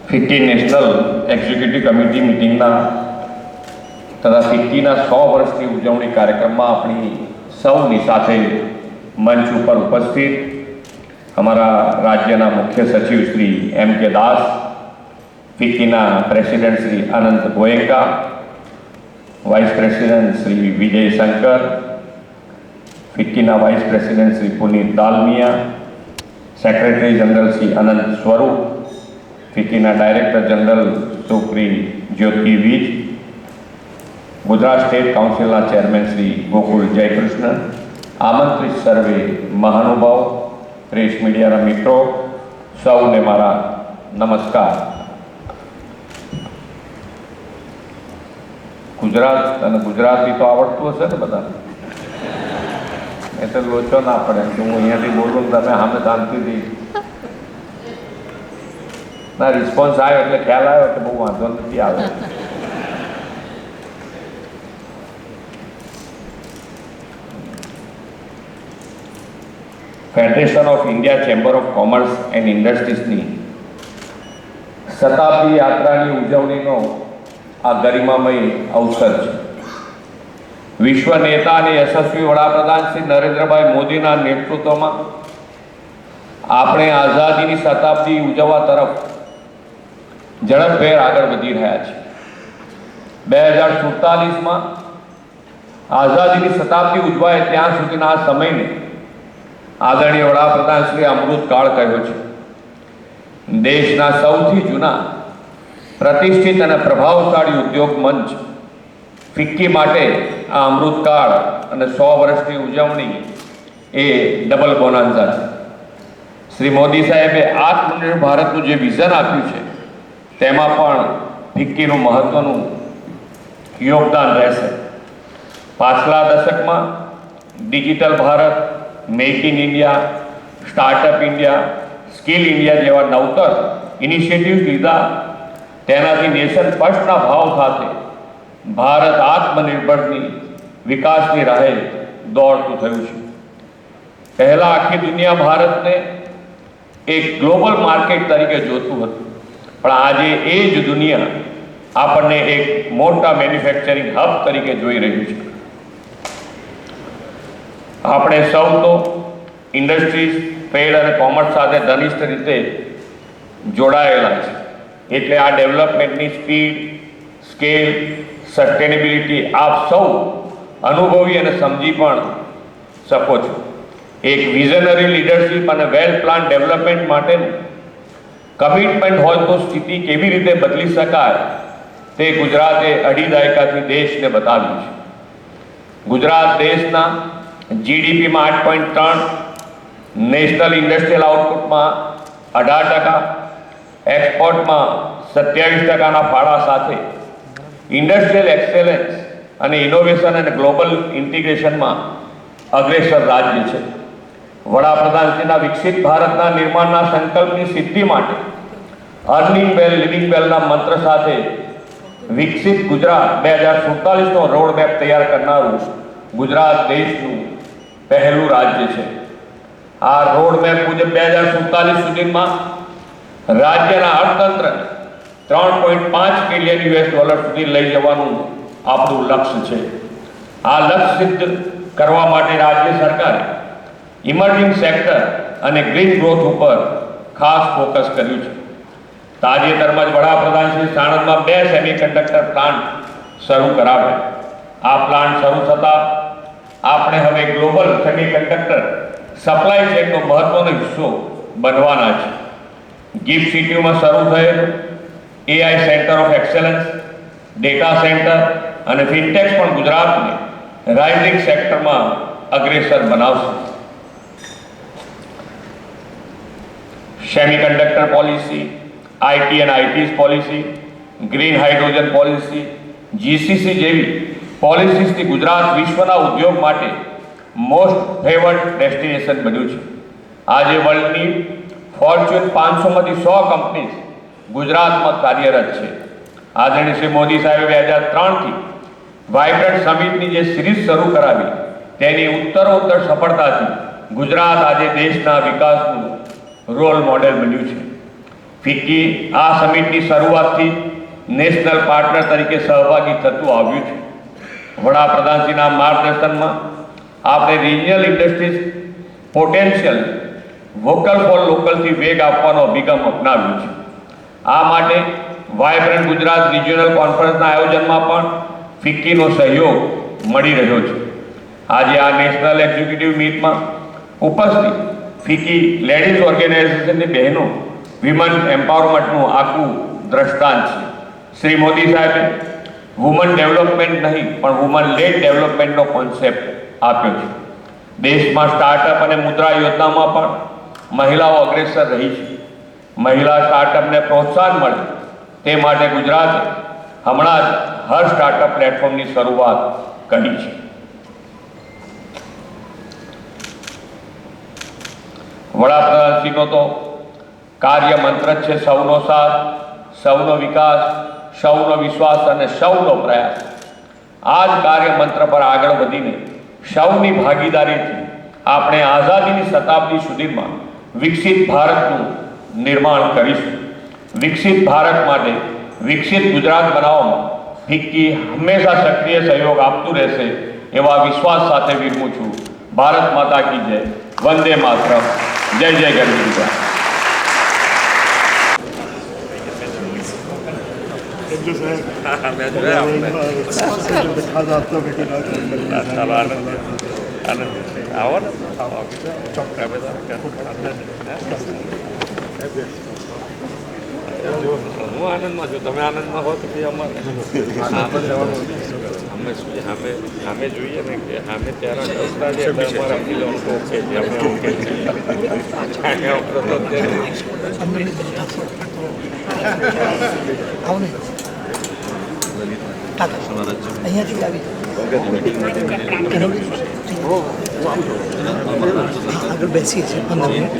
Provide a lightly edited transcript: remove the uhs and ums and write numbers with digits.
FICCI national executive committee મિટિંગના તથા ફિક્કીના 100 વર્ષની ઉજવણી કાર્યક્રમમાં આપણી સૌની સાથે મંચ ઉપર ઉપસ્થિત અમારા રાજ્યના મુખ્ય સચિવ શ્રી M.K. દાસ, ફિક્કીના president Shri Anant Goenka, vice president Shri Vijay Shankar, ફિક્કીના vice president Shri Punit Dalmia, secretary general Shri Anant Swarup, ફિક્કીના director general Sushri Jyoti Vij, Gujarat state કાઉન્સિલના ચેરમેન શ્રી ગોકુલ જયકૃષ્ણ, આમંત્રિત સર્વે મહાનુભાવ, પ્રેસ મીડિયાના મિત્રો, સૌને મારા નમસ્કાર. ગુજરાત અને ગુજરાતી તો આવડતું હશે ને બધાને? એટલે લોચો ના પડે કે હું અહીંયાથી બોલું તમે સામે શાંતિથી ના રિસ્પોન્સ આવ્યો એટલે ખ્યાલ આવ્યો કે બહુ વાંધો નથી આવે. Federation of India chamber of commerce and ઇન્ડસ્ટ્રીઝની શતાબ્દી યાત્રાની ઉજવણીનો આ ગરિમામય અવસર છે. વિશ્વ નેતા અને યશસ્વી વડાપ્રધાન શ્રી નરેન્દ્રભાઈ મોદીના નેતૃત્વમાં આપણે આઝાદીની શતાબ્દી ઉજવવા તરફ ઝડપભેર આગળ વધી રહ્યા છીએ. 2047માં આઝાદીની શતાબ્દી ઉજવાય ત્યાં સુધીના આ સમયને આદરણીય વડાપ્રધાન શ્રી અમૃતકાળ કહ્યો છે. દેશના સૌથી જૂના, પ્રતિષ્ઠિત અને પ્રભાવશાળી ઉદ્યોગ મંચ ફિક્કી માટે આ અમૃતકાળ અને 100 વર્ષની ઉજવણી એ ડબલ બોનાન્ઝા છે. શ્રી મોદી સાહેબે આત્મનિર્ભર ભારતનું જે વિઝન આપ્યું છે તેમાં પણ ફિક્કીનું મહત્વનું યોગદાન રહેશે. પાછલા દશકમાં digital Bharat, make in India, startup India, skill India જેવા નવતર ઇનિશિયેટિવ્સ લીધા. તેનાથી નેશન ફર્સ્ટના ભાવ સાથે ભારત આત્મનિર્ભરની વિકાસની રાહે દોડતું થયું છે. પહેલાં આખી દુનિયા ભારતને એક ગ્લોબલ માર્કેટ તરીકે જોતું હતું, પણ આજે એ જ દુનિયા આપણને એક મોટા મેન્યુફેક્ચરિંગ હબ તરીકે જોઈ રહ્યું છે. આપણે સૌ તો ઇન્ડસ્ટ્રીઝ, ટ્રેડ અને કોમર્સ સાથે ઘનિષ્ઠ રીતે જોડાયેલા છે. એટલે આ ડેવલપમેન્ટની સ્પીડ, સ્કેલ, સસ્ટેનેબિલિટી આપ સૌ અનુભવી અને સમજી પણ શકો છો. એક વિઝનરી લીડરશિપ અને વેલ પ્લાન ડેવલપમેન્ટ માટેનું કમિટમેન્ટ હોય તો સ્થિતિ કેવી રીતે બદલી શકાય તે ગુજરાતે 2.5 દાયકાથી દેશને બતાવ્યું છે. ગુજરાત દેશના GDPમાં 8.3, નેશનલ ઇન્ડસ્ટ્રીયલ આઉટપુટમાં 18%, એક્સપોર્ટમાં 27%ના ફાળા સાથે ઇન્ડસ્ટ્રીયલ એક્સેલન્સ અને ઇનોવેશન અને ગ્લોબલ ઇન્ટિગ્રેશનમાં અગ્રેસર રાજ્ય છે. વડાપ્રધાનશ્રીના વિકસિત ભારતના નિર્માણના સંકલ્પની સિદ્ધિ માટે અર્નિંગ વેલ, લિવિંગ વેલના મંત્ર સાથે વિકસિત ગુજરાત 2047નો રોડમેપ તૈયાર કરનારું ગુજરાત દેશનું પહેલું રાજ્ય છે. આ રોડમેપ મુજબ 2047 સુધીમાં રાજ્યના અર્થતંત્રને $3.5 બિલિયન સુધી લઈ જવાનું આપણું લક્ષ્ય છે. આ લક્ષ્ય સિદ્ધ કરવા માટે રાજ્ય સરકારે ઇમર્જિંગ સેક્ટર અને ગ્રીન ગ્રોથ ઉપર ખાસ ફોકસ કર્યું છે. તાજેતરમાં જ વડાપ્રધાન શ્રી સાણંદમાં 2 સેમિકન્ડક્ટર પ્લાન્ટ શરૂ કરાવ્યા. આ પ્લાન્ટ શરૂ થતાં આપણે હવે ગ્લોબલ સેમિકન્ડક્ટર સપ્લાય ચેનનો મહત્વનો હિસ્સો બનવાના છે. ગિફ્ટ સિટીમાં શરૂ થયેલું AI centre of excellence, data centre અને ફિનટેક્સ પણ ગુજરાતને રાઇઝિંગ સેક્ટરમાં અગ્રેસર બનાવશે. સેમિકન્ડક્ટર પોલિસી, IT અને ITs policy, green hydrogen policy, GCC જેવી પોલિસીસથી ગુજરાત વિશ્વના ઉદ્યોગ માટે મોસ્ટ ફેવર્ડ ડેસ્ટિનેશન બન્યું છે. આજે વર્લ્ડની ફોર્ચ્યુન 500માંથી 100 કંપનીઝ ગુજરાતમાં કાર્યરત છે. આદરણીય શ્રી મોદી સાહેબે 2003થી વાઇબ્રન્ટ સમિટની જે સિરીઝ શરૂ કરાવી તેની ઉત્તરોત્તર સફળતાથી ગુજરાત આજે દેશના વિકાસનું રોલ મોડેલ બન્યું છે. ફિક્કી આ સમિટની શરૂઆતથી નેશનલ પાર્ટનર તરીકે સહભાગી થતું આવ્યું છે. વડાપ્રધાનશ્રીના માર્ગદર્શનમાં આપણે regional industries potential vocal for લોકલથી વેગ આપવાનો અભિગમ અપનાવ્યો છે. આ માટે વાયબ્રન્ટ ગુજરાત રિજિયોનલ કોન્ફરન્સના આયોજનમાં પણ ફિક્કીનો સહયોગ મળી રહ્યો છે. આજે આ નેશનલ એક્ઝિક્યુટિવ મીટમાં ઉપસ્થિત ફિક્કી લેડીઝ ઓર્ગેનાઇઝેશનની બહેનો વિમન એમ્પાવરમેન્ટનું આખું દ્રષ્ટાંત છે. શ્રી મોદી સાહેબે વુમન ડેવલપમેન્ટ નહીં પણ વુમન લેડ ડેવલપમેન્ટનો કોન્સેપ્ટ આપ્યો છે. દેશમાં સ્ટાર્ટઅપ અને મુદ્રા યોજનામાં પણ મહિલાઓ અગ્રેસર રહી છે. મહિલા સ્ટાર્ટઅપને પ્રોત્સાહન મળે તે માટે ગુજરાતે હમણાં જ હર સ્ટાર્ટઅપ પ્લેટફોર્મની શરૂઆત કરી છે. વડાપ્રધાનશ્રીનો તો કાર્ય મંત્ર જ છે સૌનો સાથ, સૌનો વિકાસ, સૌનો વિશ્વાસ અને સૌનો પ્રયાસ. આ જ કાર્ય મંત્ર પર આગળ વધીને સૌની ભાગીદારીથી આપણે આઝાદીની શતાબ્દી સુધીમાં વિકસિત ભારતનું નિર્માણ કરીશું. વિકસિત ભારત માટે વિકસિત ગુજરાત બનાવવામાં ફિક્કી હંમેશા સક્રિય સહયોગ આપતું રહેશે એવા વિશ્વાસ સાથે વિરમું છું. ભારત માતા કી જય. વંદે માતરમ. જય જય ગરવી ગુજરાત. હું આનંદમાં છું. તમે આનંદમાં હો તો અમારે અમે સામે જોઈએ ને કે સામે ત્યારે રસ્તા છે એટલે અમારા કિલોનું તો ઓકે છે. અમે ઓકે અહીંયાથી આવી આગળ બેસીએ છીએ 15 મિનિટ.